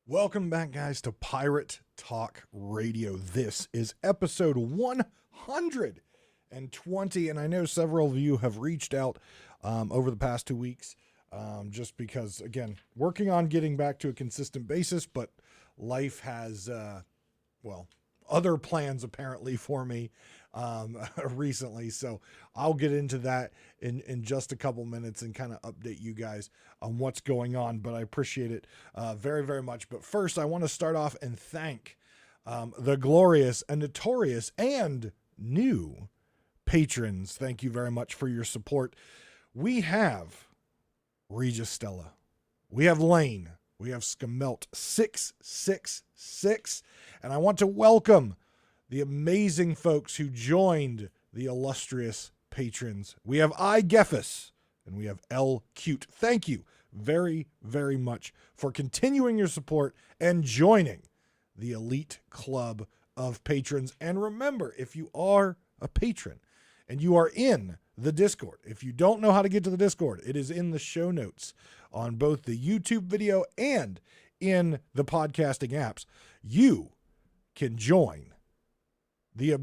Welcome back, guys, to Pirate Talk Radio. This is episode 120, and I know several of you have reached out over the past 2 weeks just because, again, working on getting back to a consistent basis, but life has, other plans apparently for me recently. So I'll get into that in just a couple minutes and kind of update you guys on what's going on, but I appreciate it very, very much. But first, I want to start off and thank the glorious and notorious and new patrons. Thank you very much for your support. We have Regis Stella. We have Lane. We have Skamelt 666, and I want to welcome the amazing folks who joined the illustrious patrons. We have iGeffus, and we have L Cute. Thank you very, very much for continuing your support and joining the elite club of patrons. And remember, if you are a patron and you are in the Discord, if you don't know how to get to the Discord, it is in the show notes on both the YouTube video and in the podcasting apps. You can join the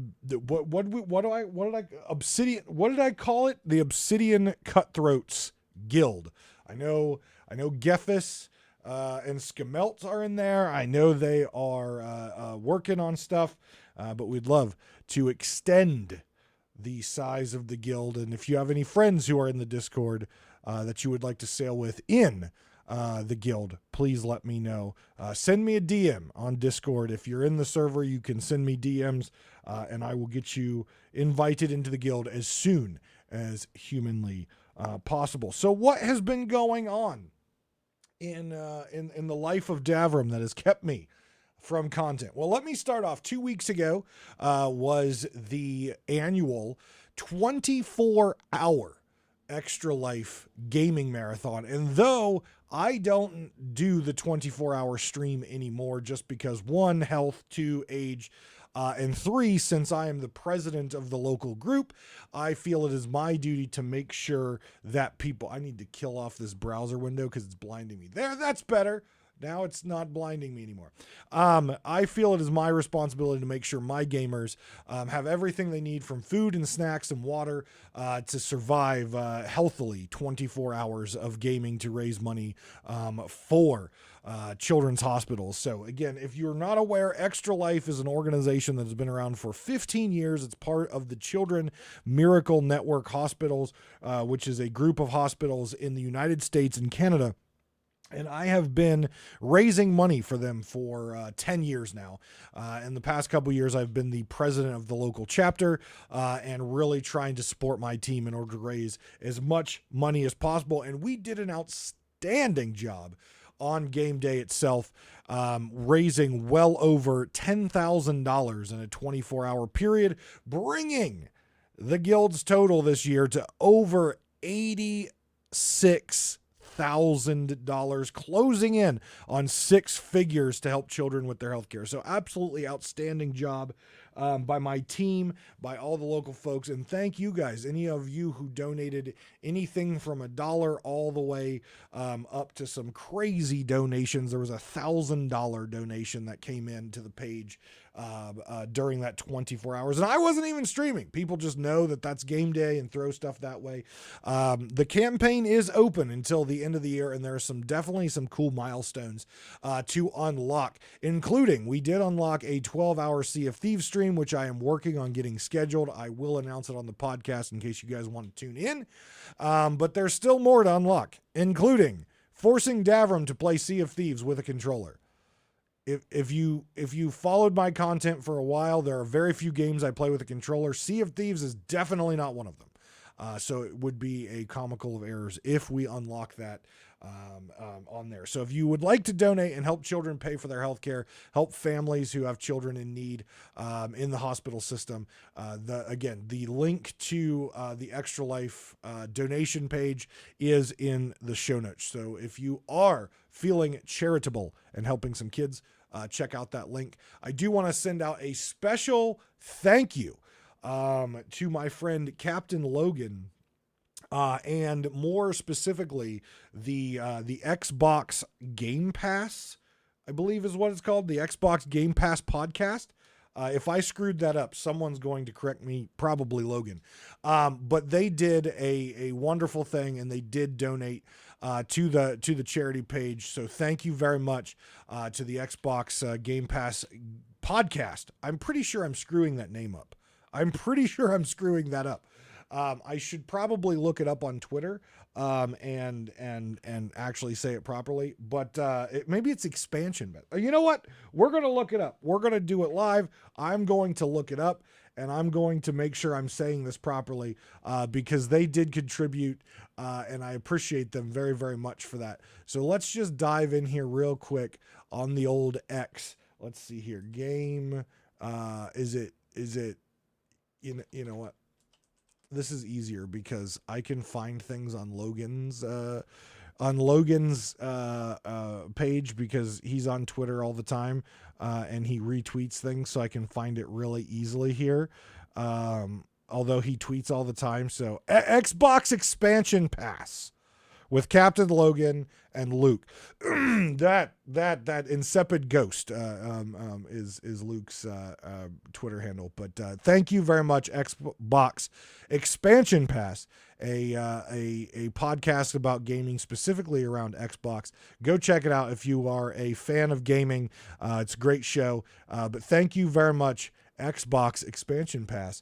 Obsidian Cutthroats Guild. I know Geffis and Skamelt are in there. I know they are working on stuff, but we'd love to extend the size of the guild. And if you have any friends who are in the Discord that you would like to sail with in the guild, please let me know. Send me a DM on Discord. If you're in the server, you can send me DMs and I will get you invited into the guild as soon as humanly possible. So what has been going on in the life of Davrim that has kept me from content? Well, let me start off. 2 weeks ago was the annual 24-hour Extra Life gaming marathon. And though I don't do the 24-hour stream anymore just because 1, health, 2, age, and 3, since I am the president of the local group, I feel it is my duty to make sure that people... I need to kill off this browser window because it's blinding me. There, that's better. Now it's not blinding me anymore. I feel it is my responsibility to make sure my gamers have everything they need, from food and snacks and water to survive healthily 24 hours of gaming to raise money for children's hospitals. So again, if you're not aware, Extra Life is an organization that has been around for 15 years. It's part of the Children Miracle Network Hospitals, which is a group of hospitals in the United States and Canada. And I have been raising money for them for 10 years now. In the past couple years, I've been the president of the local chapter and really trying to support my team in order to raise as much money as possible. And we did an outstanding job on game day itself, raising well over $10,000 in a 24-hour period, bringing the guild's total this year to over $86,000, closing in on 6 figures to help children with their healthcare. So absolutely outstanding job by my team, by all the local folks. And thank you guys, any of you who donated anything from $1 all the way up to some crazy donations. There was a $1,000 donation that came in to the page during that 24 hours. And I wasn't even streaming. People just know that that's game day and throw stuff that way. The campaign is open until the end of the year, and there are definitely some cool milestones to unlock, including we did unlock a 12-hour Sea of Thieves stream, which I am working on getting scheduled. I will announce it on the podcast in case you guys want to tune in. But there's still more to unlock, including forcing Davrim to play Sea of Thieves with a controller. If you followed my content for a while, there are very few games I play with a controller. Sea of Thieves is definitely not one of them. So it would be a comical of errors if we unlock that on there. So if you would like to donate and help children pay for their health care, help families who have children in need in the hospital system, the link to the Extra Life donation page is in the show notes. So if you are feeling charitable and helping some kids, check out that link. I do want to send out a special thank you to my friend Captain Logan, and more specifically the Xbox Game Pass I believe is what it's called, the Xbox Game Pass podcast. If I screwed that up, someone's going to correct me, probably Logan. But they did a wonderful thing, and they did donate to the charity page. So thank you very much to the Xbox Game Pass podcast. I'm pretty sure I'm screwing that name up. I'm pretty sure I'm screwing that up. I should probably look it up on Twitter and actually say it properly, but maybe it's expansion. But you know what? We're going to look it up. We're going to do it live. I'm going to look it up, and I'm going to make sure I'm saying this properly because they did contribute, and I appreciate them very, very much for that. So let's just dive in here real quick on the old X. Let's see here. Game, is it, you know what? This is easier because I can find things on Logan's page because he's on Twitter all the time and he retweets things, so I can find it really easily here. Although he tweets all the time, so Xbox expansion pass with Captain Logan and Luke. that insipid ghost is Luke's Twitter handle. But thank you very much, Xbox Expansion Pass, a podcast about gaming specifically around Xbox. Go check it out if you are a fan of gaming. It's a great show. But thank you very much, Xbox Expansion Pass,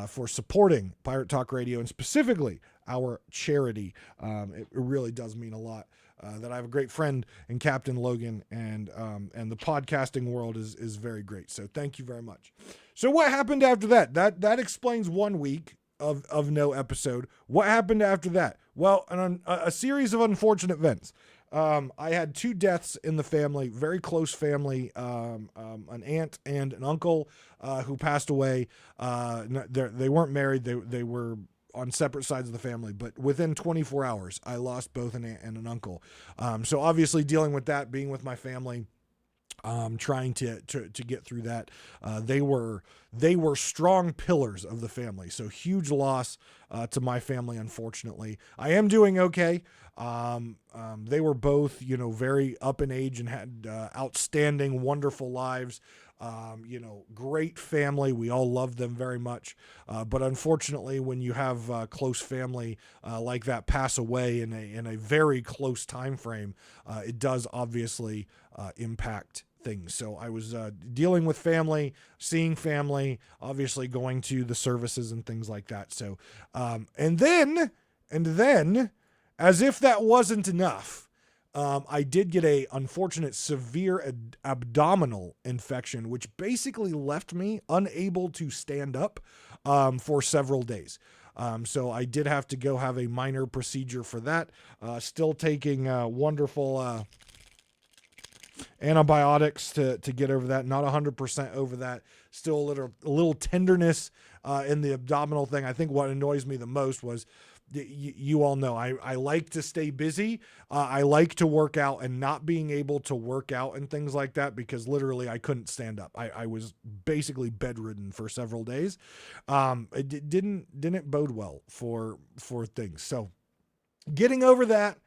for supporting Pirate Talk Radio and specifically our charity. It really does mean a lot that I have a great friend in Captain Logan, and the podcasting world is very great. So thank you very much. So what happened after that? That explains 1 week of no episode. What happened after that? Well, a series of unfortunate events. I had 2 deaths in the family, very close family, an aunt and an uncle who passed away. They weren't married. They were on separate sides of the family, but within 24 hours, I lost both an aunt and an uncle. So obviously dealing with that, being with my family, trying to get through that. They were strong pillars of the family. So huge loss to my family, unfortunately. I am doing okay. They were both, very up in age and had outstanding, wonderful lives. Great family. We all love them very much. But unfortunately, when you have close family like that pass away in a very close time frame, it does obviously impact things. So I was dealing with family, seeing family, obviously going to the services and things like that. So, and then, as if that wasn't enough, I did get a unfortunate severe abdominal infection, which basically left me unable to stand up for several days. So I did have to go have a minor procedure for that. Still taking wonderful antibiotics to get over that. Not 100% over that. Still a little tenderness in the abdominal thing. I think what annoys me the most was, you all know, I like to stay busy. I like to work out, and not being able to work out and things like that, because literally I couldn't stand up. I was basically bedridden for several days. It didn't bode well for things. So getting over that,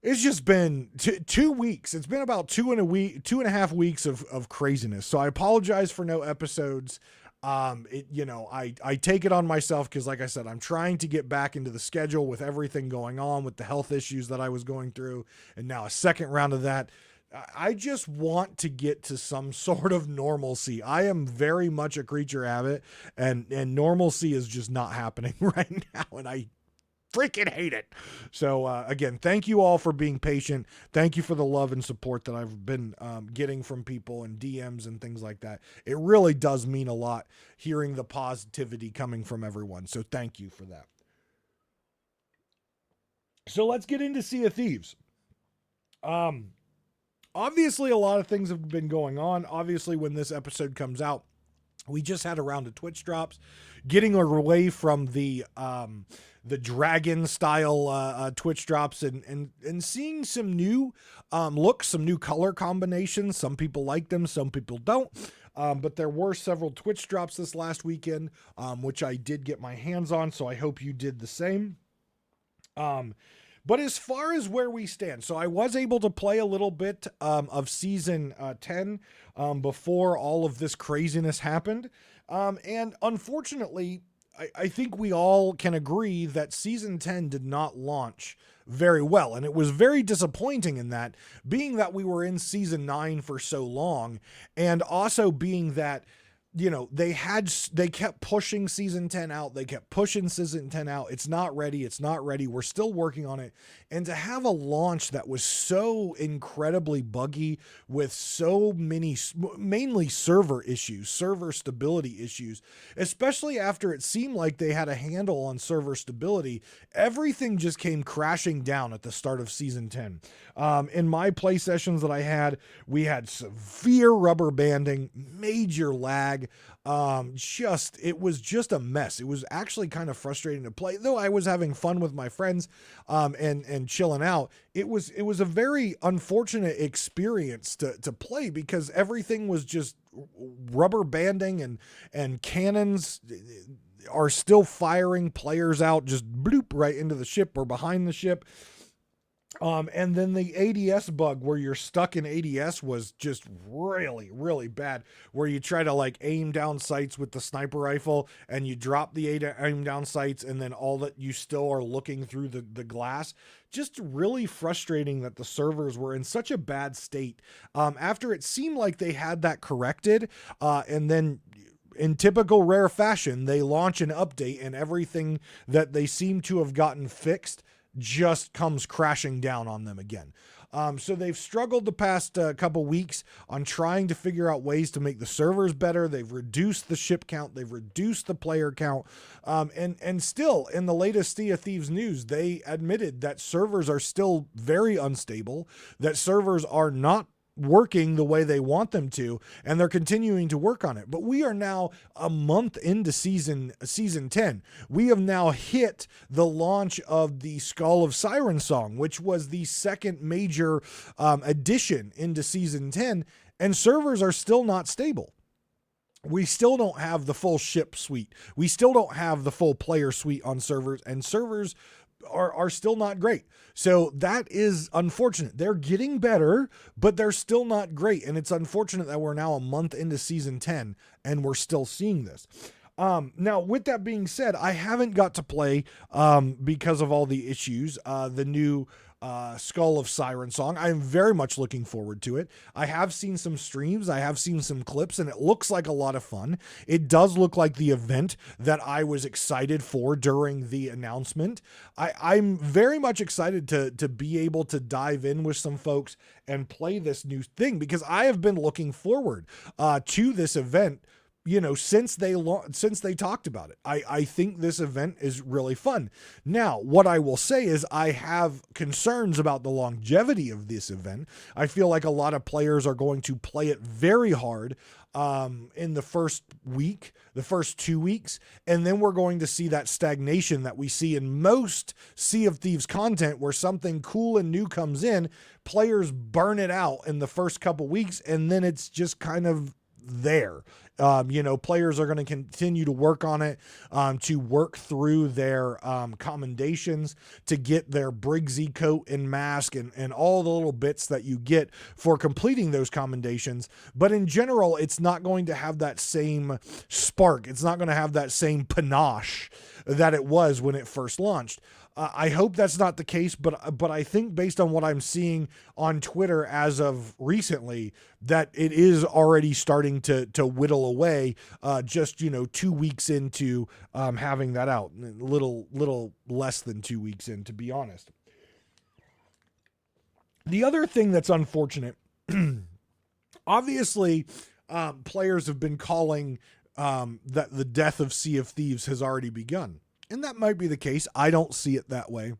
it's just been 2 weeks. It's been about 2.5 weeks of craziness. So I apologize for no episodes. I take it on myself because, like I said, I'm trying to get back into the schedule with everything going on with the health issues that I was going through. And now a second round of that. I just want to get to some sort of normalcy. I am very much a creature of habit, and normalcy is just not happening right now. And I freaking hate it. So again, thank you all for being patient. Thank you for the love and support that I've been getting from people and DMs and things like that. It really does mean a lot hearing the positivity coming from everyone. So thank you for that. So let's get into Sea of Thieves. Obviously a lot of things have been going on. Obviously, when this episode comes out, we just had a round of Twitch drops, getting away from the dragon style Twitch drops and seeing some new looks, some new color combinations. Some people like them, some people don't. But there were several Twitch drops this last weekend, which I did get my hands on, so I hope you did the same. But as far as where we stand, so I was able to play a little bit of season 10 before all of this craziness happened. And unfortunately, I think we all can agree that season 10 did not launch very well. And it was very disappointing in that, being that we were in season 9 for so long, and also being that, they kept pushing season 10 out. They kept pushing season 10 out. It's not ready. It's not ready. We're still working on it. And to have a launch that was so incredibly buggy with so many, mainly server issues, server stability issues, especially after it seemed like they had a handle on server stability, everything just came crashing down at the start of season 10. In my play sessions that I had, we had severe rubber banding, major lag. It was just a mess. It was actually kind of frustrating to play, though I was having fun with my friends, and chilling out. It was a very unfortunate experience to play, because everything was just rubber banding, and cannons are still firing players out, just bloop right into the ship or behind the ship. And then the ADS bug where you're stuck in ADS was just really, really bad, where you try to like aim down sights with the sniper rifle and you drop the aim down sights, and then all that you still are looking through the glass. Just really frustrating that the servers were in such a bad state. After it seemed like they had that corrected, and then in typical Rare fashion, they launch an update and everything that they seem to have gotten fixed just comes crashing down on them again. So they've struggled the past couple weeks on trying to figure out ways to make the servers better. They've reduced the ship count. They've reduced the player count. And still, in the latest Sea of Thieves news, they admitted that servers are still very unstable, that servers are not working the way they want them to, and they're continuing to work on it. But we are now a month into season 10. We have now hit the launch of the Skull of Siren Song, which was the second major addition into season 10, and servers are still not stable. We still don't have the full ship suite. We still don't have the full player suite on servers, and servers are still not great. So that is unfortunate. They're getting better, but they're still not great. And it's unfortunate that we're now a month into season 10 and we're still seeing this. Now, with that being said, I haven't got to play, because of all the issues, the new Skull of Siren Song. I am very much looking forward to it. I have seen some streams, I have seen some clips, and it looks like a lot of fun. It does look like the event that I was excited for during the announcement. I'm very much excited to be able to dive in with some folks and play this new thing, because I have been looking forward to this event, since they talked about it. I think this event is really fun. Now, what I will say is I have concerns about the longevity of this event. I feel like a lot of players are going to play it very hard in the first week, the first 2 weeks, and then we're going to see that stagnation that we see in most Sea of Thieves content, where something cool and new comes in, players burn it out in the first couple weeks, and then it's just kind of there. Players are going to continue to work on it, to work through their commendations, to get their Briggsy coat and mask and all the little bits that you get for completing those commendations. But in general, it's not going to have that same spark. It's not going to have that same panache that it was when it first launched. I hope that's not the case, but I think based on what I'm seeing on Twitter as of recently, that it is already starting to whittle away, just 2 weeks into having that out. Little less than 2 weeks in, to be honest. The other thing that's unfortunate, obviously, players have been calling that the death of Sea of Thieves has already begun. And that might be the case. I don't see it that way.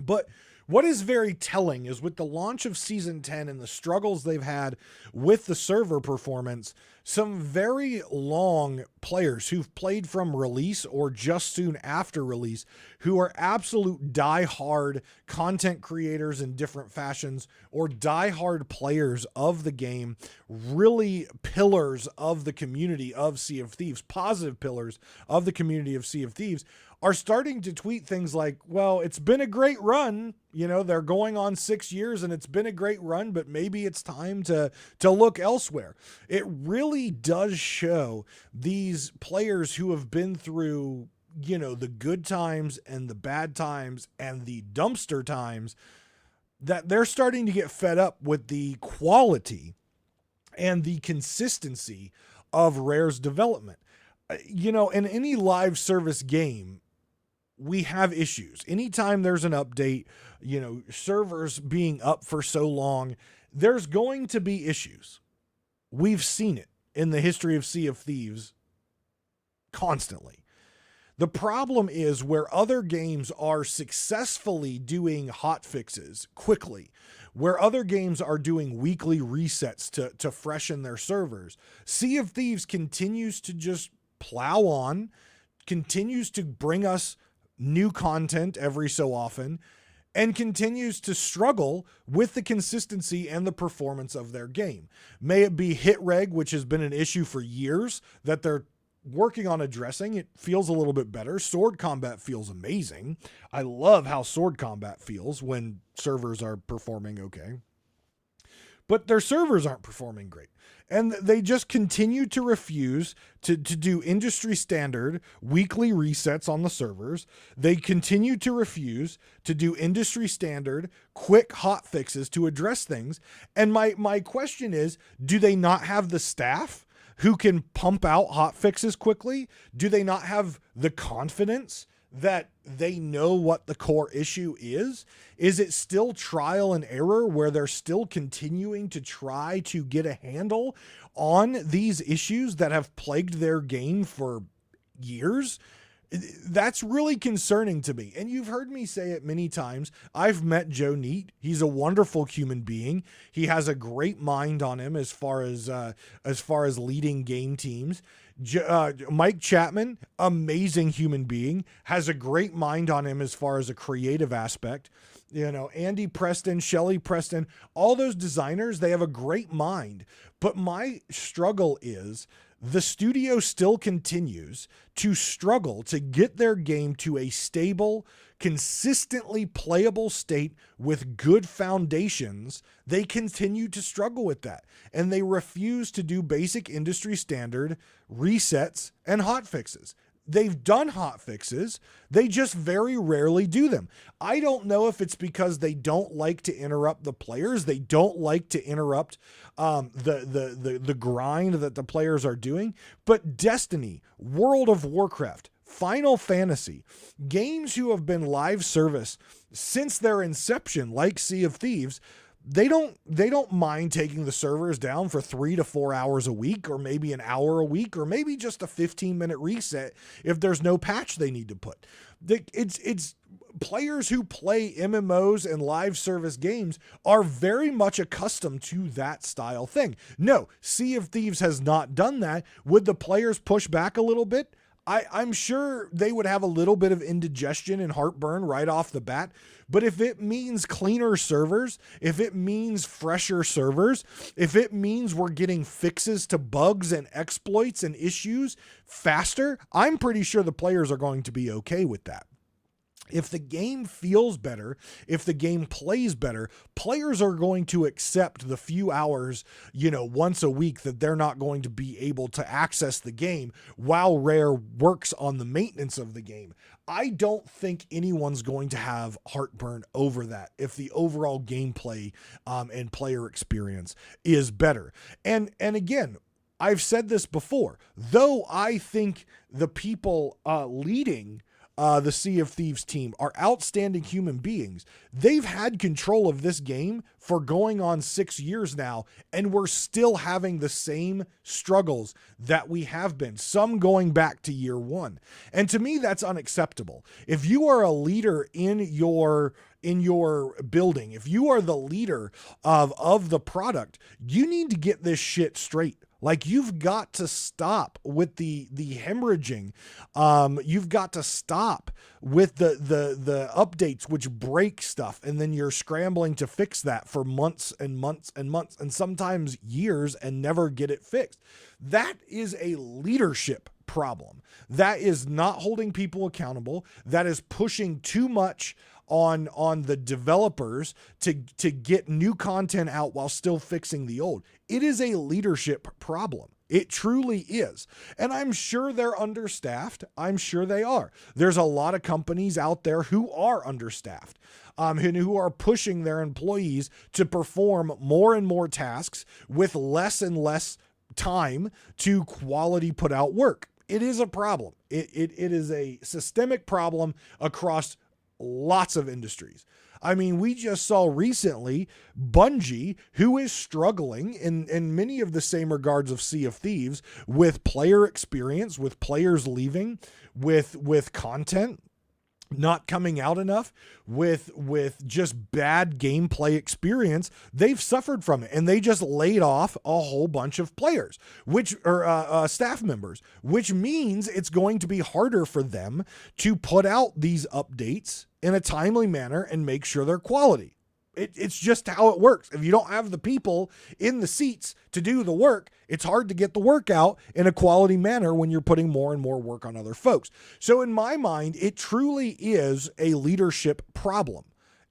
But what is very telling is with the launch of Season 10 and the struggles they've had with the server performance, some very long players who've played from release or just soon after release, who are absolute die-hard content creators in different fashions or die-hard players of the game, really pillars of the community of Sea of Thieves, positive pillars of the community of Sea of Thieves, are starting to tweet things like, well, it's been a great run. You know, they're going on 6 years and it's been a great run, but maybe it's time to look elsewhere. It really does show these players who have been through, you know, the good times and the bad times and the dumpster times, that they're starting to get fed up with the quality and the consistency of Rare's development. You know, in any live service game, we have issues. Anytime there's an update, you know, servers being up for so long, there's going to be issues. We've seen it in the history of Sea of Thieves constantly. The problem is where other games are successfully doing hot fixes quickly, where other games are doing weekly resets to freshen their servers, Sea of Thieves continues to just plow on, continues to bring us new content every so often, and continues to struggle with the consistency and the performance of their game. May it be hit reg, which has been an issue for years that they're working on addressing. It feels a little bit better. Sword combat feels amazing. I love how sword combat feels when servers are performing okay. But their servers aren't performing great. And they just continue to refuse to do industry standard weekly resets on the servers. They continue to refuse to do industry standard quick hot fixes to address things. And my question is, do they not have the staff who can pump out hot fixes quickly? Do they not have the confidence that they know what the core issue is? Is it still trial and error where they're still continuing to try to get a handle on these issues that have plagued their game for years? That's really concerning to me. And you've heard me say it many times. I've met Joe Neat. He's a wonderful human being. He has a great mind on him as far as leading game teams. Mike Chapman, amazing human being, has a great mind on him as far as a creative aspect. You know, Andy Preston, Shelley Preston, all those designers, they have a great mind. But my struggle is the studio still continues to struggle to get their game to a stable, consistently playable state with good foundations. They continue to struggle with that, and they refuse to do basic industry standard resets and hot fixes. They've done hot fixes. They just very rarely do them. I don't know if it's because they don't like to interrupt the players. They don't like to interrupt the grind that the players are doing. But Destiny, World of Warcraft, Final Fantasy, games who have been live service since their inception, like Sea of Thieves, they don't mind taking the servers down for 3 to 4 hours a week, or maybe an hour a week, or maybe just a 15-minute reset if there's no patch they need to put. It's players who play MMOs and live service games are very much accustomed to that style thing. No, Sea of Thieves has not done that. Would the players push back a little bit? I'm sure they would have a little bit of indigestion and heartburn right off the bat. But if it means cleaner servers, if it means fresher servers, if it means we're getting fixes to bugs and exploits and issues faster, I'm pretty sure the players are going to be okay with that. If the game feels better, if the game plays better, players are going to accept the few hours, once a week that they're not going to be able to access the game while Rare works on the maintenance of the game. I don't think anyone's going to have heartburn over that if the overall gameplay and player experience is better. And again, I've said this before, though I think the people leading the Sea of Thieves team are outstanding human beings. They've had control of this game for going on 6 years now, and we're still having the same struggles that we have been, some going back to year one. And to me, that's unacceptable. If you are a leader in your building, if you are the leader of the product, you need to get this shit straight. Like, you've got to stop with the hemorrhaging. You've got to stop with the updates which break stuff, and then you're scrambling to fix that for months and months and months, and sometimes years, and never get it fixed. That is a leadership problem. That is not holding people accountable. That is pushing too much on the developers to get new content out while still fixing the old. It is a leadership problem. It truly is. And I'm sure they're understaffed. I'm sure they are. There's a lot of companies out there who are understaffed, and who are pushing their employees to perform more and more tasks with less and less time to quality put out work. It is a problem. It is a systemic problem across lots of industries. I mean, we just saw recently Bungie, who is struggling in many of the same regards of Sea of Thieves, with player experience, with players leaving, with content not coming out enough, with just bad gameplay experience. They've suffered from it, and they just laid off a whole bunch of players, staff members, which means it's going to be harder for them to put out these updates in a timely manner and make sure they're quality. It's just how it works. If you don't have the people in the seats to do the work, it's hard to get the work out in a quality manner when you're putting more and more work on other folks. So in my mind, it truly is a leadership problem.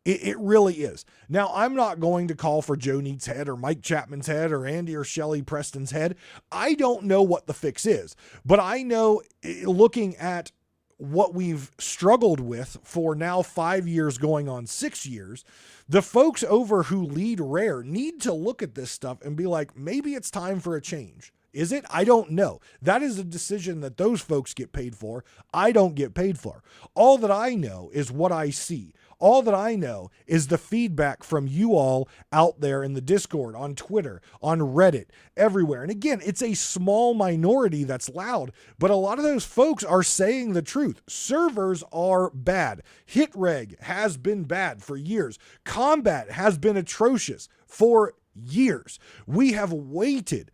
It really is. Now, I'm not going to call for Joe Neat's head or Mike Chapman's head or Andy or Shelley Preston's head. I don't know what the fix is, but I know, looking at what we've struggled with for now 5 years going on 6 years, the folks over who lead Rare need to look at this stuff and be like, maybe it's time for a change. Is it? I don't know. That is a decision that those folks get paid for. I don't get paid for. All that I know is what I see. All that I know is the feedback from you all out there in the Discord, on Twitter, on Reddit, everywhere. And again, it's a small minority that's loud, but a lot of those folks are saying the truth. Servers are bad. Hit reg has been bad for years. Combat has been atrocious for years. We have waited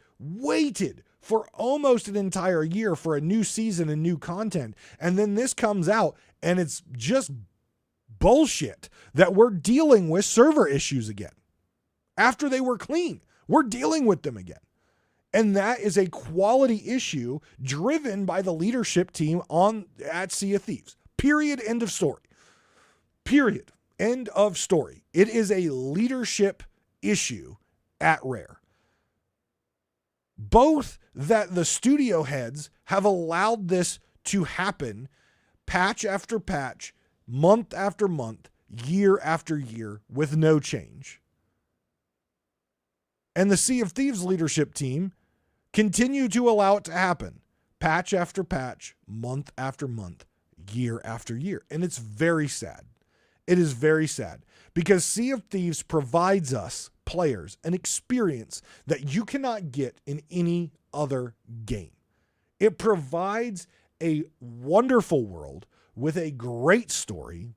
for almost an entire year for a new season and new content. And then this comes out and it's just bullshit that we're dealing with server issues again. After they were clean, we're dealing with them again. And that is a quality issue driven by the leadership team at Sea of Thieves. Period. End of story. Period. End of story. It is a leadership issue at Rare. Both that the studio heads have allowed this to happen patch after patch, month after month, year after year, with no change. And the Sea of Thieves leadership team continue to allow it to happen patch after patch, month after month, year after year. And it's very sad. It is very sad because Sea of Thieves provides us players an experience that you cannot get in any other game. It provides a wonderful world with a great story,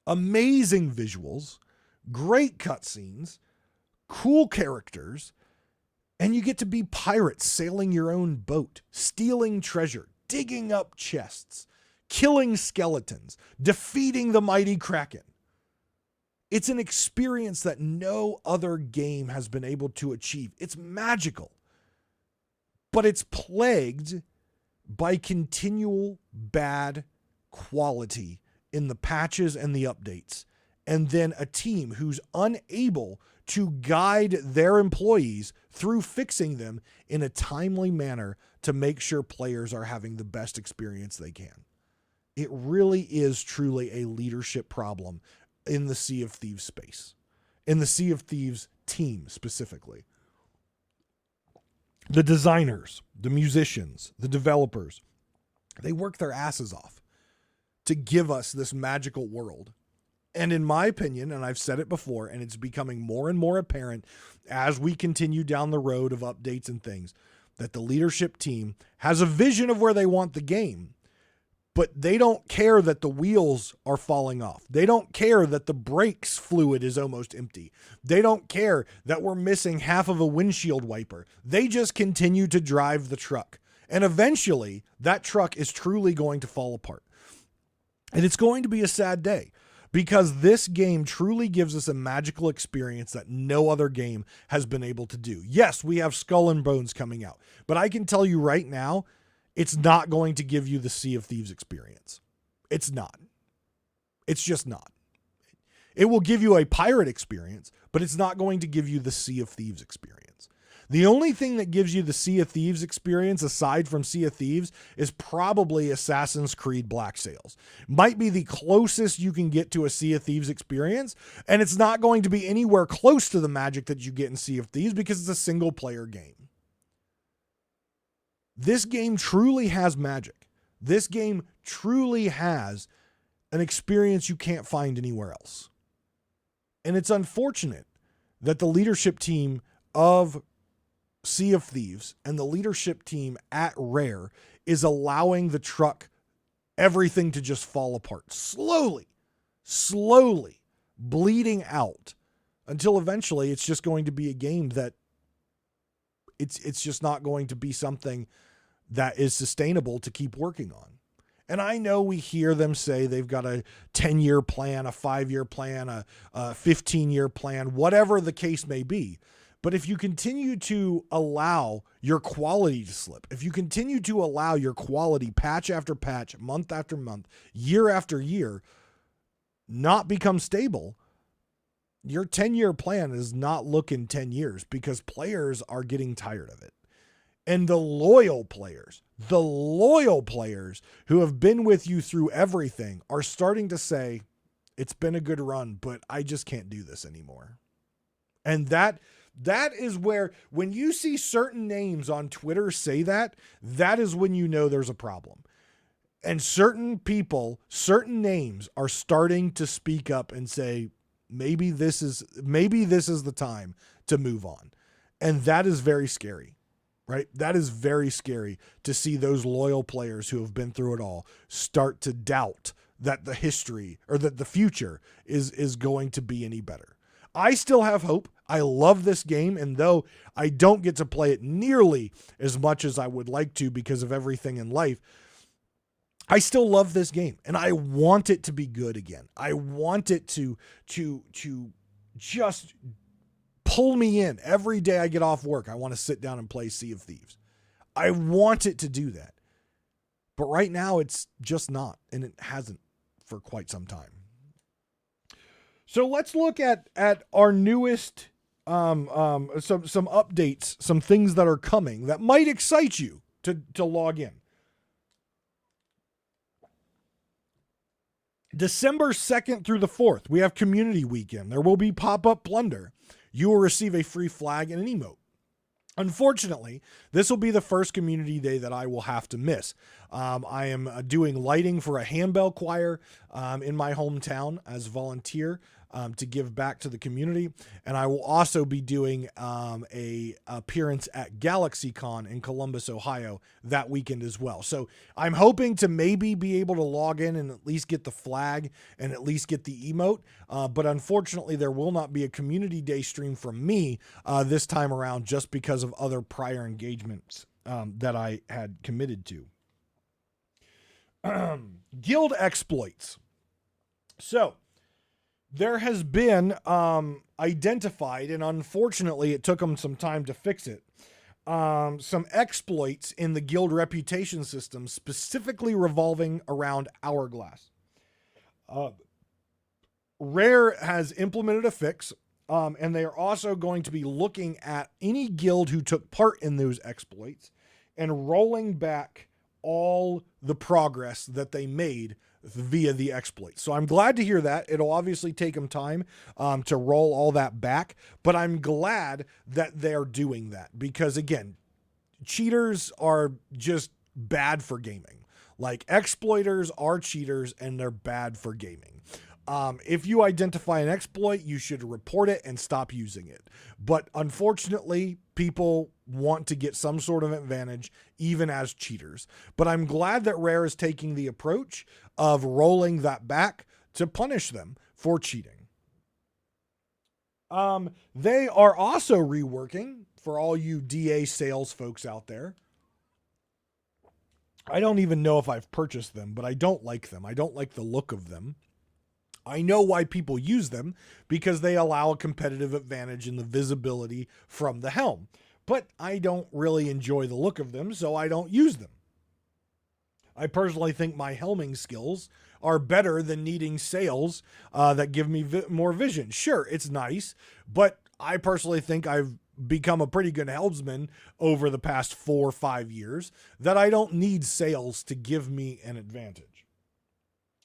amazing visuals, great cutscenes, cool characters, and you get to be pirates sailing your own boat, stealing treasure, digging up chests, killing skeletons, defeating the mighty Kraken. It's an experience that no other game has been able to achieve. It's magical, but it's plagued by continual bad quality in the patches and the updates, and then a team who's unable to guide their employees through fixing them in a timely manner to make sure players are having the best experience they can. It really is truly a leadership problem in the Sea of Thieves space, in the Sea of Thieves team specifically. The designers, the musicians, the developers, they work their asses off to give us this magical world. And in my opinion, and I've said it before, and it's becoming more and more apparent as we continue down the road of updates and things, that the leadership team has a vision of where they want the game, but they don't care that the wheels are falling off. They don't care that the brakes fluid is almost empty. They don't care that we're missing half of a windshield wiper. They just continue to drive the truck. And eventually, that truck is truly going to fall apart. And it's going to be a sad day, because this game truly gives us a magical experience that no other game has been able to do. Yes, we have Skull and Bones coming out, but I can tell you right now, it's not going to give you the Sea of Thieves experience. It's not. It's just not. It will give you a pirate experience, but it's not going to give you the Sea of Thieves experience. The only thing that gives you the Sea of Thieves experience, aside from Sea of Thieves, is probably Assassin's Creed Black Sails. Might be the closest you can get to a Sea of Thieves experience, and it's not going to be anywhere close to the magic that you get in Sea of Thieves because it's a single-player game. This game truly has magic. This game truly has an experience you can't find anywhere else. And it's unfortunate that the leadership team of Sea of Thieves and the leadership team at Rare is allowing the truck, everything to just fall apart slowly, bleeding out until eventually it's just going to be a game that it's just not going to be something that is sustainable to keep working on. And I know we hear them say they've got a 10-year plan, a 5-year plan, a 15-year plan, whatever the case may be. But if you continue to allow your quality to slip, if you continue to allow your quality patch after patch, month after month, year after year, not become stable, your 10-year plan is not looking 10 years because players are getting tired of it. And the loyal players who have been with you through everything are starting to say, it's been a good run, but I just can't do this anymore. And that is where, when you see certain names on Twitter say that is when you know there's a problem. And certain people, certain names are starting to speak up and say, maybe this is the time to move on. And that is very scary. Right? That is very scary to see those loyal players who have been through it all start to doubt that the history or that the future is going to be any better. I still have hope. I love this game, and though I don't get to play it nearly as much as I would like to because of everything in life, I still love this game, and I want it to be good again. I want it to just pull me in. Every day I get off work, I want to sit down and play Sea of Thieves. I want it to do that. But right now it's just not, and it hasn't for quite some time. So let's look at our newest some updates, some things that are coming that might excite you to log in. December 2nd through the 4th, we have Community Weekend. There will be pop-up plunder. You will receive a free flag and an emote. Unfortunately, this will be the first community day that I will have to miss. I am doing lighting for a handbell choir in my hometown as volunteer to give back to the community. And I will also be doing a appearance at GalaxyCon in Columbus, Ohio that weekend as well. So I'm hoping to maybe be able to log in and at least get the flag and at least get the emote. But unfortunately, there will not be a community day stream from me this time around just because of other prior engagements that I had committed to. Guild exploits. So there has been identified, and unfortunately it took them some time to fix it, some exploits in the guild reputation system, specifically revolving around Hourglass. Rare has implemented a fix, and they are also going to be looking at any guild who took part in those exploits and rolling back all the progress that they made via the exploits. So I'm glad to hear that. It'll obviously take them time to roll all that back, but I'm glad that they're doing that because, again, cheaters are just bad for gaming. Like, exploiters are cheaters and they're bad for gaming. If you identify an exploit, you should report it and stop using it. But unfortunately, people want to get some sort of advantage, even as cheaters. But I'm glad that Rare is taking the approach of rolling that back to punish them for cheating. They are also reworking, for all you DA sales folks out there. I don't even know if I've purchased them, but I don't like them. I don't like the look of them. I know why people use them, because they allow a competitive advantage in the visibility from the helm. But I don't really enjoy the look of them, so I don't use them. I personally think my helming skills are better than needing sails that give me more vision. Sure, it's nice, but I personally think I've become a pretty good helmsman over the past 4 or 5 years that I don't need sails to give me an advantage.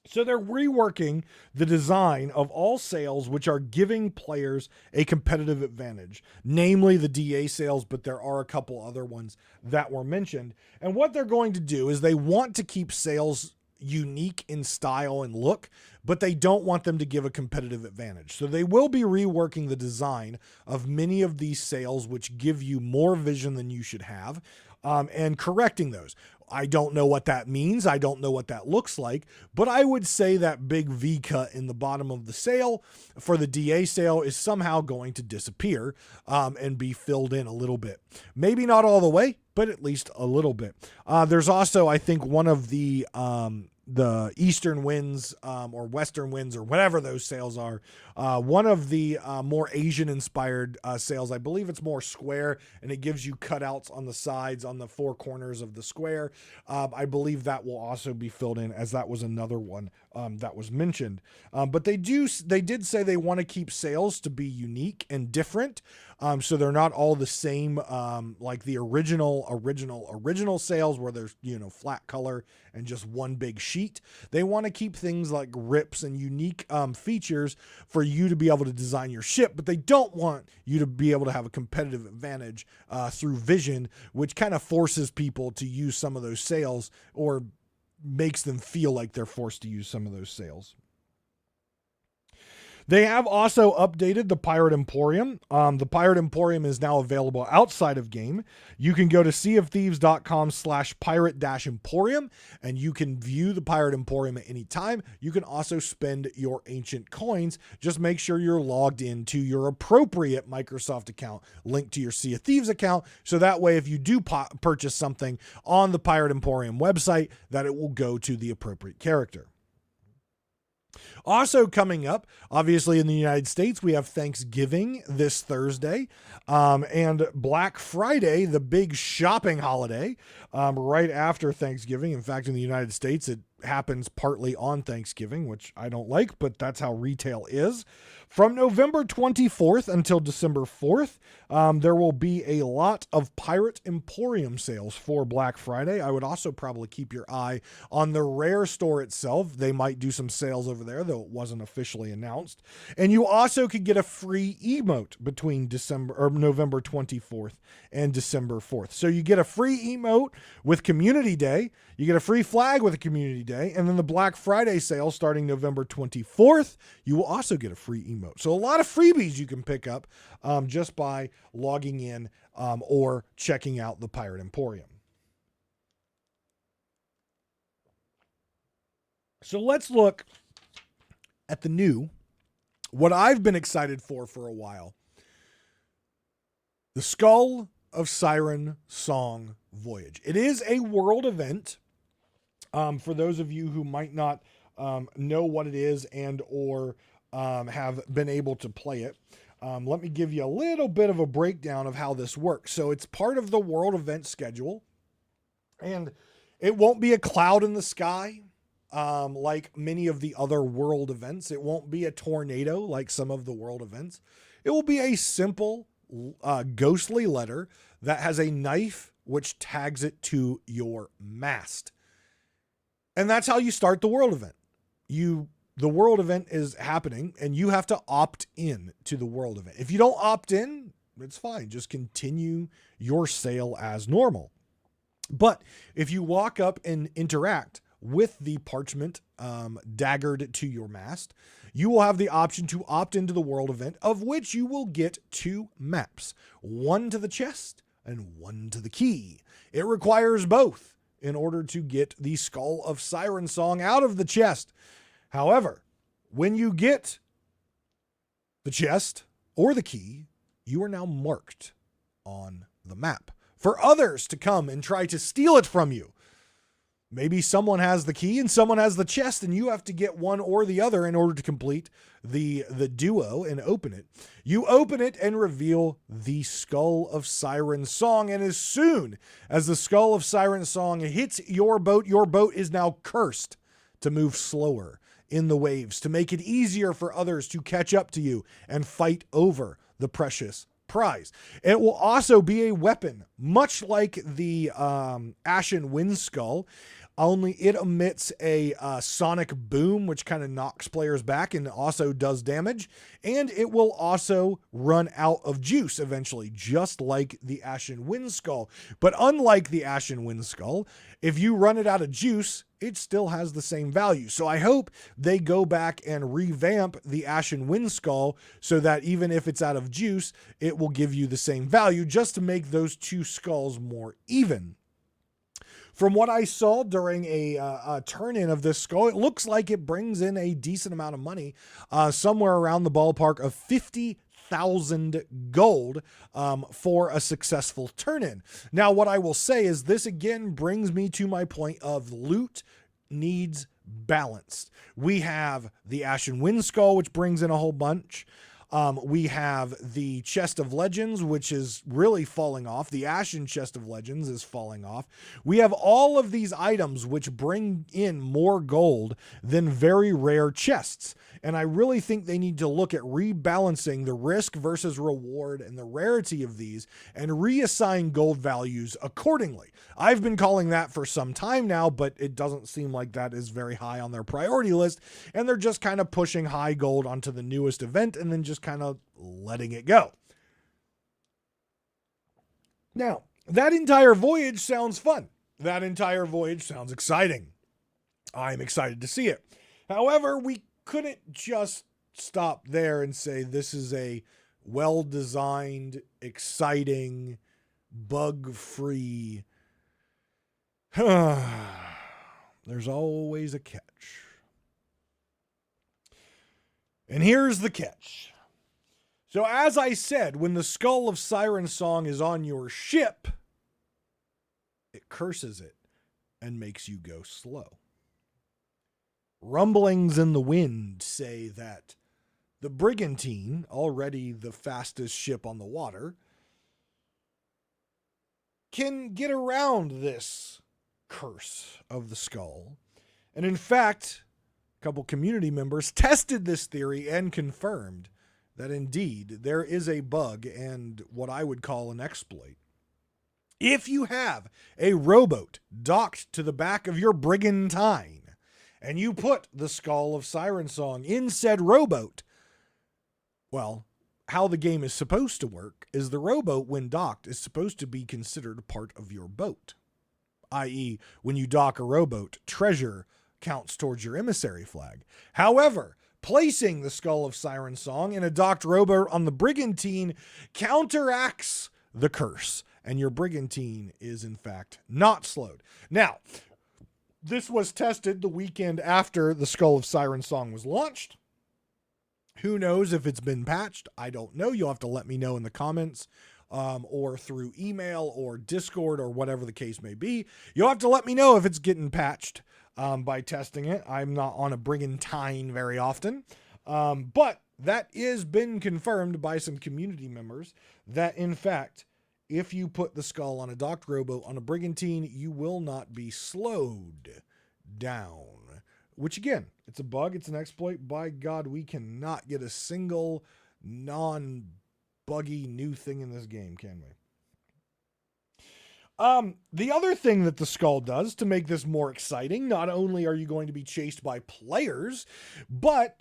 So they're reworking the design of all sails, which are giving players a competitive advantage, namely the DA sails, but there are a couple other ones that were mentioned. And what they're going to do is they want to keep sails unique in style and look, but they don't want them to give a competitive advantage. So they will be reworking the design of many of these sails, which give you more vision than you should have, and correcting those. I don't know what that means. I don't know what that looks like, but I would say that big V cut in the bottom of the sail for the DA sail is somehow going to disappear and be filled in a little bit. Maybe not all the way, but at least a little bit. There's also, I think, one of the eastern winds or western winds or whatever those sails are. One of the more Asian inspired sails, I believe it's more square and it gives you cutouts on the sides on the 4 corners of the square. I believe that will also be filled in, as that was another one that was mentioned. But they did say they want to keep sails to be unique and different. So they're not all the same, like the original sails where there's, flat color and just one big sheet. They want to keep things like rips and unique features for you to be able to design your ship, but they don't want you to be able to have a competitive advantage through vision, which kind of forces people to use some of those sails or makes them feel like they're forced to use some of those sails. They have also updated the Pirate Emporium. The Pirate Emporium is now available outside of game. You can go to seaofthieves.com/pirate-emporium and you can view the Pirate Emporium at any time. You can also spend your ancient coins. Just make sure you're logged into your appropriate Microsoft account linked to your Sea of Thieves account. So that way, if you do purchase something on the Pirate Emporium website, that it will go to the appropriate character. Also coming up, obviously in the United States, we have Thanksgiving this Thursday and Black Friday, the big shopping holiday, right after Thanksgiving. In fact, in the United States, it happens partly on Thanksgiving, which I don't like, but that's how retail is. From November 24th until December 4th, there will be a lot of Pirate Emporium sales for Black Friday. I would also probably keep your eye on the Rare store itself. They might do some sales over there, though it wasn't officially announced. And you also could get a free emote between November 24th and December 4th. So you get a free emote with Community Day, you get a free flag with a Community Day, and then the Black Friday sale starting November 24th, you will also get a free emote. So a lot of freebies you can pick up just by logging in or checking out the Pirate Emporium. So let's look at the new, what I've been excited for a while, the Skull of Siren Song Voyage. It is a world event. For those of you who might not know what it is and or have been able to play it, let me give you a little bit of a breakdown of how this works. So it's part of the world event schedule, and it won't be a cloud in the sky like many of the other world events. It won't be a tornado like some of the world events. It will be a simple ghostly letter that has a knife which tags it to your mast. And that's how you start the world event. The world event is happening and you have to opt in to the world event. If you don't opt in, it's fine. Just continue your sail as normal. But if you walk up and interact with the parchment daggered to your mast, you will have the option to opt into the world event, of which you will get 2 maps, one to the chest and one to the key. It requires both in order to get the Skull of Siren Song out of the chest. However, when you get the chest or the key, you are now marked on the map for others to come and try to steal it from you. Maybe someone has the key and someone has the chest, and you have to get one or the other in order to complete the duo and open it. You open it and reveal the Skull of Siren Song. And as soon as the Skull of Siren Song hits your boat is now cursed to move slower in the waves, to make it easier for others to catch up to you and fight over the precious prize. It will also be a weapon, much like the Ashen Wind Skull, only it emits a sonic boom, which kind of knocks players back and also does damage. And it will also run out of juice eventually, just like the Ashen Wind Skull. But unlike the Ashen Wind Skull, if you run it out of juice, it still has the same value. So I hope they go back and revamp the Ashen Wind Skull so that even if it's out of juice, it will give you the same value, just to make those two skulls more even. From what I saw during a turn-in of this skull, it looks like it brings in a decent amount of money, somewhere around the ballpark of 50,000 gold for a successful turn-in. Now, what I will say is this again brings me to my point of loot needs balanced. We have the Ashen Wind Skull, which brings in a whole bunch. We have the Chest of Legends, which is really falling off. The Ashen Chest of Legends is falling off. We have all of these items which bring in more gold than very rare chests. And I really think they need to look at rebalancing the risk versus reward and the rarity of these and reassign gold values accordingly. I've been calling that for some time now, but it doesn't seem like that is very high on their priority list. And they're just kind of pushing high gold onto the newest event and then just kind of letting it go. Now, that entire voyage sounds fun. That entire voyage sounds exciting. I'm excited to see it. However, we couldn't just stop there and say this is a well-designed, exciting, bug-free. There's always a catch. And here's the catch. So as I said, when the Skull of Siren Song is on your ship, it curses it and makes you go slow. Rumblings in the wind say that the Brigantine, already the fastest ship on the water, can get around this curse of the skull. And in fact, a couple community members tested this theory and confirmed that indeed there is a bug and what I would call an exploit. If you have a rowboat docked to the back of your Brigantine and you put the Skull of Siren Song in said rowboat, well, how the game is supposed to work is the rowboat, when docked, is supposed to be considered part of your boat. I.e., when you dock a rowboat, treasure counts towards your emissary flag. However, placing the Skull of Siren Song in a docked rowboat on the Brigantine counteracts the curse, and your Brigantine is in fact not slowed. Now, this was tested the weekend after the Skull of Siren Song was launched. Who knows if it's been patched? I don't know. You'll have to let me know in the comments or through email or Discord or whatever the case may be. You'll have to let me know if it's getting patched by testing it. I'm not on a Brigantine very often. But that is been confirmed by some community members that, in fact, if you put the skull on a docked rowboat on a Brigantine, you will not be slowed down. Which, again, it's a bug. It's an exploit. By God, we cannot get a single non-buggy new thing in this game, can we? The other thing that the skull does to make this more exciting, not only are you going to be chased by players, but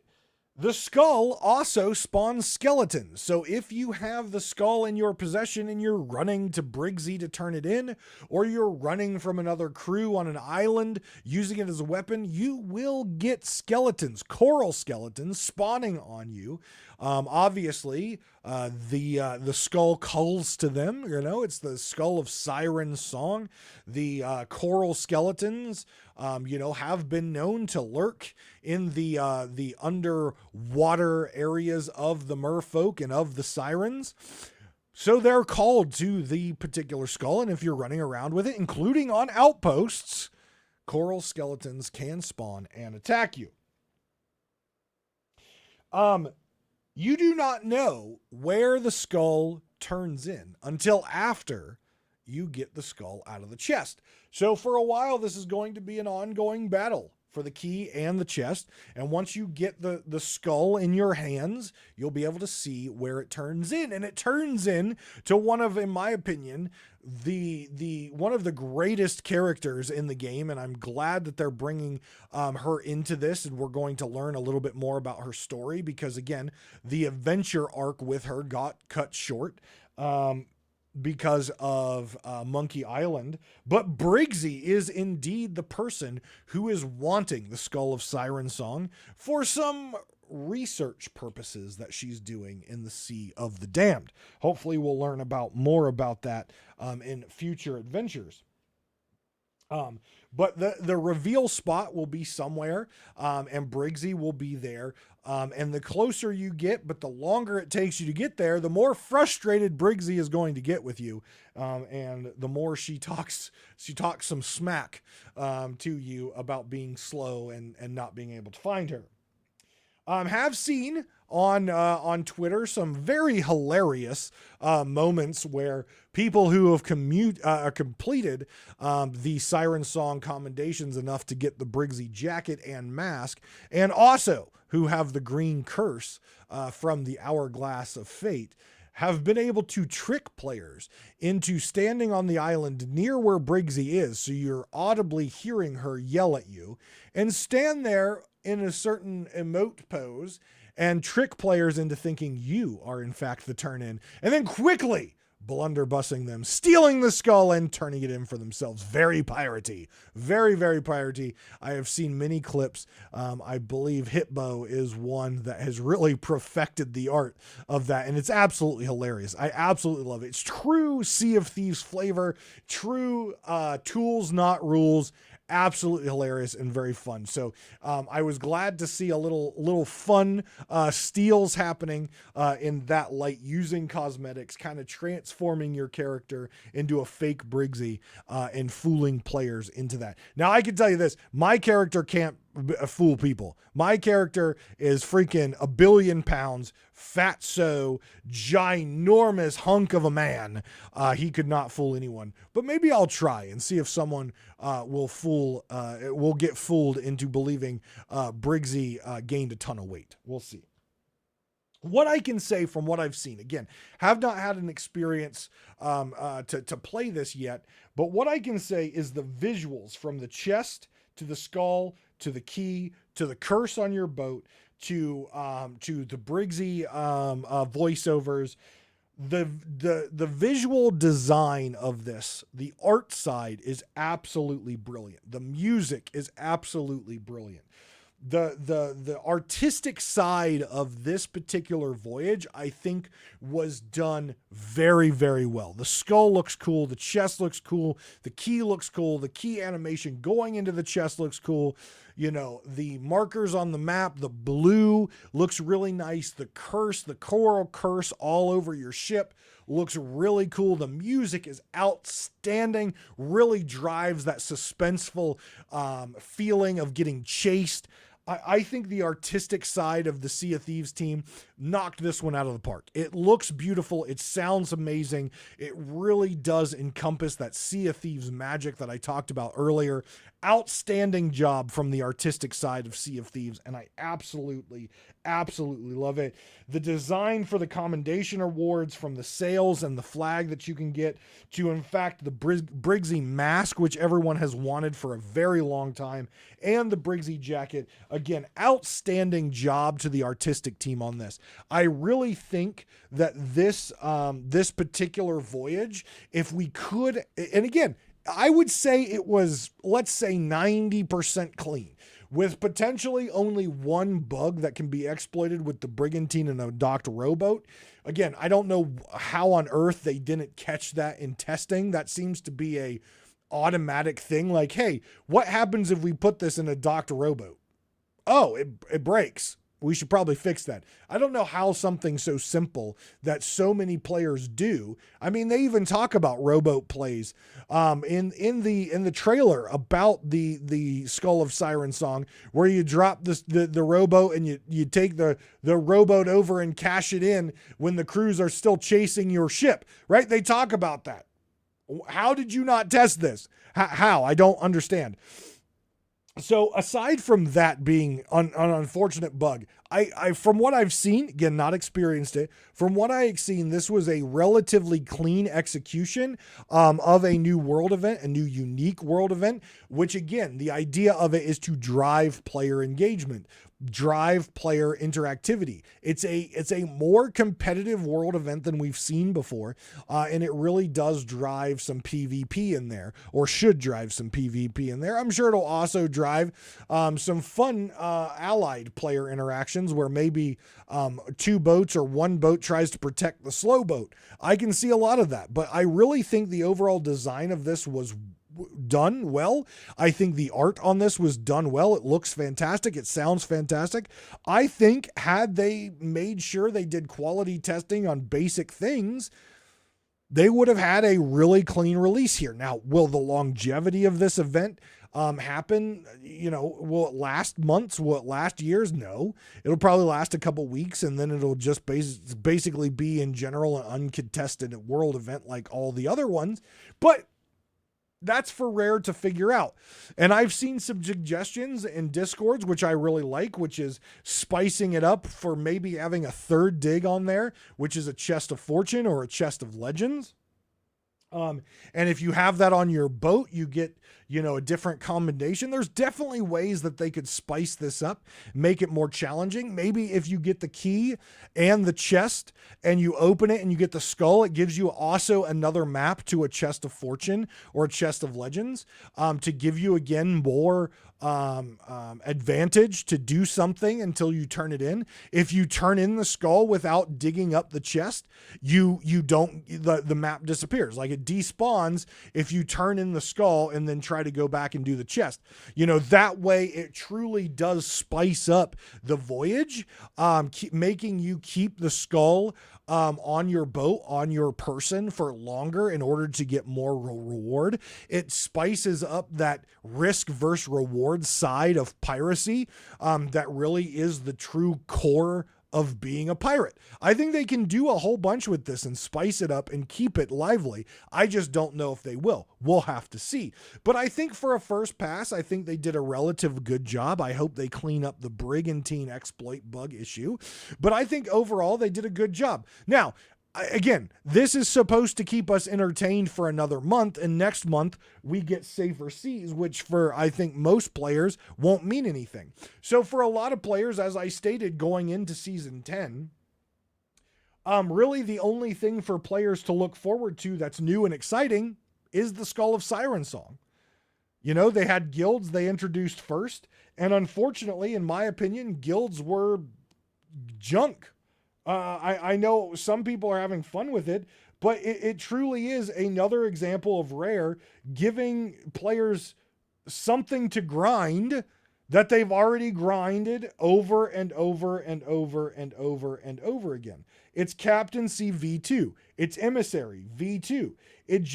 the skull also spawns skeletons. So if you have the skull in your possession and you're running to Briggsy to turn it in, or you're running from another crew on an island using it as a weapon, you will get skeletons, coral skeletons, spawning on you. Obviously, the skull calls to them. You know, it's the Skull of Siren Song. The coral skeletons, have been known to lurk in the underwater areas of the merfolk and of the sirens. So they're called to the particular skull. And if you're running around with it, including on outposts, coral skeletons can spawn and attack you. You do not know where the skull turns in until after you get the skull out of the chest. So for a while, this is going to be an ongoing battle for the key and the chest. And once you get the skull in your hands, you'll be able to see where it turns in. And it turns in to one of, in my opinion, the one of the greatest characters in the game. And I'm glad that they're bringing her into this, and we're going to learn a little bit more about her story, because again, the adventure arc with her got cut short because of Monkey Island. But Briggsy is indeed the person who is wanting the Skull of Siren Song for some research purposes that she's doing in the Sea of the Damned. Hopefully we'll learn more about that in future adventures. But the reveal spot will be somewhere, and Briggsy will be there. And the closer you get, but the longer it takes you to get there, the more frustrated Briggsy is going to get with you. And the more she talks some smack to you about being slow and not being able to find her. Have seen on Twitter some very hilarious moments where people who have completed the Siren Song commendations enough to get the Briggsy jacket and mask, and also who have the green curse from the Hourglass of Fate, have been able to trick players into standing on the island near where Briggsy is, so you're audibly hearing her yell at you, and stand there in a certain emote pose and trick players into thinking you are in fact the turn-in, and then quickly blunderbussing them, stealing the skull and turning it in for themselves. Very piratey. Very, very piratey. I have seen many clips. I believe Hitbo is one that has really perfected the art of that, and it's absolutely hilarious. I absolutely love it. It's true Sea of Thieves flavor, true tools, not rules. Absolutely hilarious and very fun. So I was glad to see a little fun steals happening in that light, using cosmetics, kind of transforming your character into a fake Briggsy and fooling players into that. Now, I can tell you this, my character can't fool people. My character is freaking 1 billion pounds, fatso, ginormous hunk of a man. He could not fool anyone, but maybe I'll try and see if someone will get fooled into believing Briggsy gained a ton of weight. We'll see. What I can say from what I've seen, again, have not had an experience to play this yet, but what I can say is the visuals from the chest to the skull to the key to the curse on your boat to the Briggsy voiceovers, the visual design of this, the art side is absolutely brilliant. The music is absolutely brilliant. The artistic side of this particular voyage, I think, was done very, very well. The skull looks cool. The chest looks cool. The key looks cool. The key animation going into the chest looks cool. You know, the markers on the map, the blue looks really nice. The curse, the coral curse all over your ship looks really cool. The music is outstanding, really drives that suspenseful feeling of getting chased. I think the artistic side of the Sea of Thieves team knocked this one out of the park. It looks beautiful. It sounds amazing. It really does encompass that Sea of Thieves magic that I talked about earlier. Outstanding job from the artistic side of Sea of Thieves, and I absolutely love it. The design for the commendation awards, from the sails and the flag that you can get to, in fact, the Briggsy mask, which everyone has wanted for a very long time, and the Briggsy jacket. Again, outstanding job to the artistic team on this. I really think that this particular voyage, if we could, and again, I would say it was, let's say, 90% clean, with potentially only one bug that can be exploited with the brigantine and a docked rowboat. Again, I don't know how on earth they didn't catch that in testing. That seems to be a automatic thing. Like, hey, what happens if we put this in a docked rowboat? Oh, it breaks. We should probably fix that. I don't know how something so simple that so many players do. I mean, they even talk about rowboat plays in the trailer about the Skull of Siren Song, where you drop the rowboat and you take the rowboat over and cash it in when the crews are still chasing your ship, right? They talk about that. How did you not test this? How? I don't understand. So aside from that being an unfortunate bug, I from what I've seen, again, not experienced it, from what I've seen, this was a relatively clean execution of a new world event, a new unique world event, which again, the idea of it is to drive player engagement, drive player interactivity. It's a more competitive world event than we've seen before, and it really does drive some PvP in there, or should drive some PvP in there. I'm sure it'll also drive some fun allied player interactions where maybe two boats or one boat tries to protect the slow boat. I can see a lot of that, but I really think the overall design of this was done well. I think the art on this was done well. It looks fantastic. It sounds fantastic. I think had they made sure they did quality testing on basic things, they would have had a really clean release here. Now, will the longevity of this event happen? You know, will it last months? Will it last years? No. It'll probably last a couple weeks, and then it'll just basically be in general an uncontested world event like all the other ones. But that's for Rare to figure out. And I've seen some suggestions in Discords, which I really like, which is spicing it up for maybe having a third dig on there, which is a chest of fortune or a chest of legends. And if you have that on your boat, you get, you know, a different combination. There's definitely ways that they could spice this up, make it more challenging. Maybe if you get the key and the chest and you open it and you get the skull, it gives you also another map to a chest of fortune or a chest of legends, to give you again more advantage to do something until you turn it in. If you turn in the skull without digging up the chest, the map disappears. Like it despawns if you turn in the skull and then try to go back and do the chest. You know, that way it truly does spice up the voyage, making you keep the skull on your boat, on your person for longer in order to get more reward. It spices up that risk versus reward side of piracy that really is the true core of being a pirate. I think they can do a whole bunch with this and spice it up and keep it lively. I just don't know if they will. We'll have to see. But I think for a first pass, I think they did a relative good job. I hope they clean up the brigantine exploit bug issue. But I think overall they did a good job. Now, again, this is supposed to keep us entertained for another month, and next month we get Safer Seas, which for, I think, most players won't mean anything. So for a lot of players, as I stated, going into Season 10, really the only thing for players to look forward to that's new and exciting is the Skull of Siren Song. You know, they had guilds they introduced first, and unfortunately, in my opinion, guilds were junk. I know some people are having fun with it, but it truly is another example of Rare giving players something to grind that they've already grinded over and over and over and over and over again. It's Captaincy V2. It's Emissary V2. It's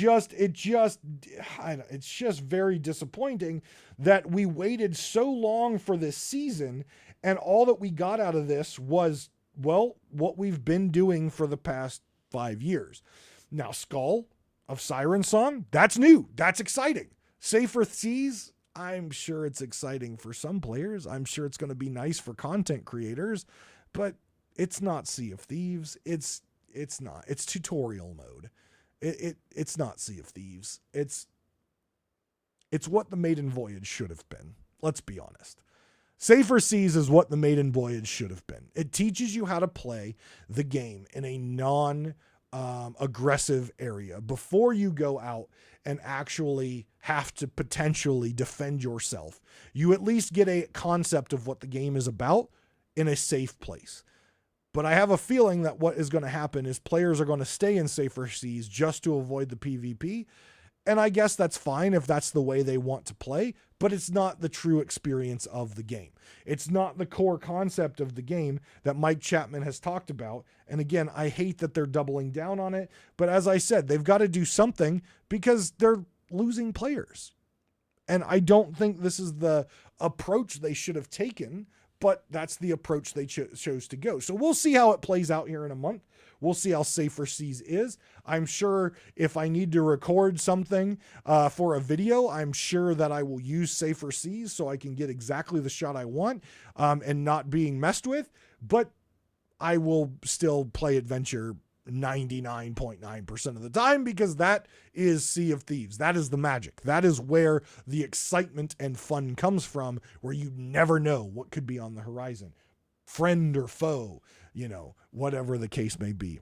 just very disappointing that we waited so long for this season, and all that we got out of this was, well, what we've been doing for the past 5 years. Now, Skull of Siren Song, that's new. That's exciting. Safer Seas, I'm sure it's exciting for some players. I'm sure it's going to be nice for content creators, but it's not Sea of Thieves. It's not. It's tutorial mode. It's not Sea of Thieves. It's what the Maiden Voyage should have been. Let's be honest. Safer Seas is what the Maiden Voyage should have been. It teaches you how to play the game in a non-aggressive area before you go out and actually have to potentially defend yourself. You at least get a concept of what the game is about in a safe place. But I have a feeling that what is going to happen is players are going to stay in Safer Seas just to avoid the PvP. And I guess that's fine if that's the way they want to play, but it's not the true experience of the game. It's not the core concept of the game that Mike Chapman has talked about. And again, I hate that they're doubling down on it, but as I said, they've got to do something because they're losing players. And I don't think this is the approach they should have taken, but that's the approach they chose to go. So we'll see how it plays out here in a month. We'll see how Safer Seas is. I'm sure if I need to record something for a video, I'm sure that I will use Safer Seas so I can get exactly the shot I want and not being messed with. But I will still play Adventure 99.9% of the time because that is Sea of Thieves. That is the magic. That is where the excitement and fun comes from, where you never know what could be on the horizon. Friend or foe, whatever the case may be.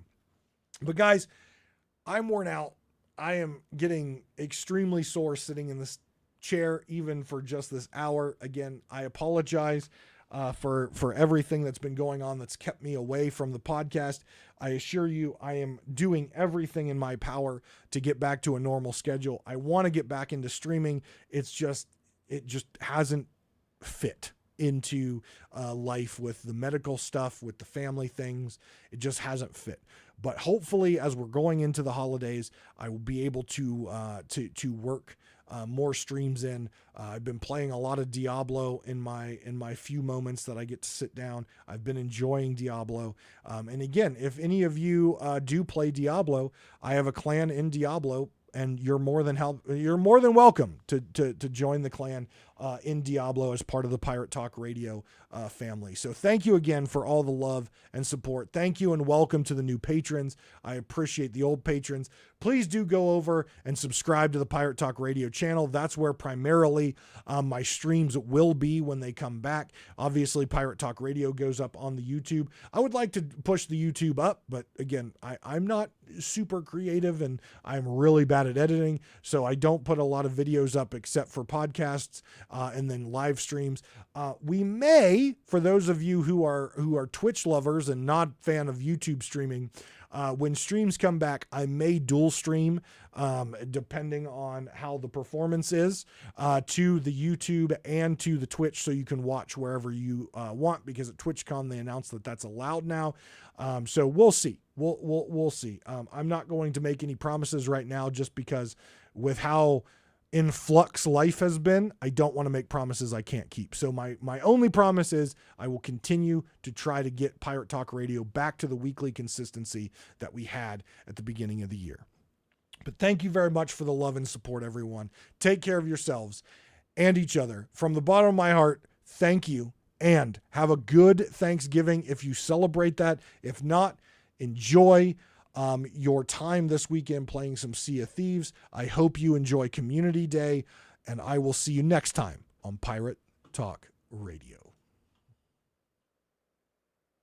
But guys, I'm worn out. I am getting extremely sore sitting in this chair, even for just this hour. Again, I apologize for everything that's been going on that's kept me away from the podcast. I assure you, I am doing everything in my power to get back to a normal schedule. I want to get back into streaming. It just hasn't fit into life with the medical stuff, with the family things. It just hasn't fit. But hopefully, as we're going into the holidays, I will be able to work more streams in. I've been playing a lot of Diablo in my few moments that I get to sit down. I've been enjoying Diablo. And again, if any of you do play Diablo, I have a clan in Diablo, and you're more than welcome to join the clan in Diablo as part of the Pirate Talk Radio family. So thank you again for all the love and support. Thank you and welcome to the new patrons. I appreciate the old patrons. Please do go over and subscribe to the Pirate Talk Radio channel. That's where primarily my streams will be when they come back. Obviously, Pirate Talk Radio goes up on the YouTube. I would like to push the YouTube up, but again, I'm not super creative and I'm really bad at editing, so I don't put a lot of videos up except for podcasts and then live streams. We may, for those of you who are Twitch lovers and not fan of YouTube streaming, when streams come back, I may dual stream, depending on how the performance is, to the YouTube and to the Twitch, so you can watch wherever you want, because at TwitchCon they announced that that's allowed now. So we'll see. We'll see. I'm not going to make any promises right now, just because with how in flux life has been, I don't want to make promises I can't keep. So my only promise is I will continue to try to get Pirate Talk Radio back to the weekly consistency that we had at the beginning of the year. But thank you very much for the love and support, everyone. Take care of yourselves and each other. From the bottom of my heart, thank you, and have a good Thanksgiving if you celebrate that. If not, enjoy your time this weekend playing some Sea of Thieves. I hope you enjoy Community Day, and I will see you next time on Pirate Talk Radio.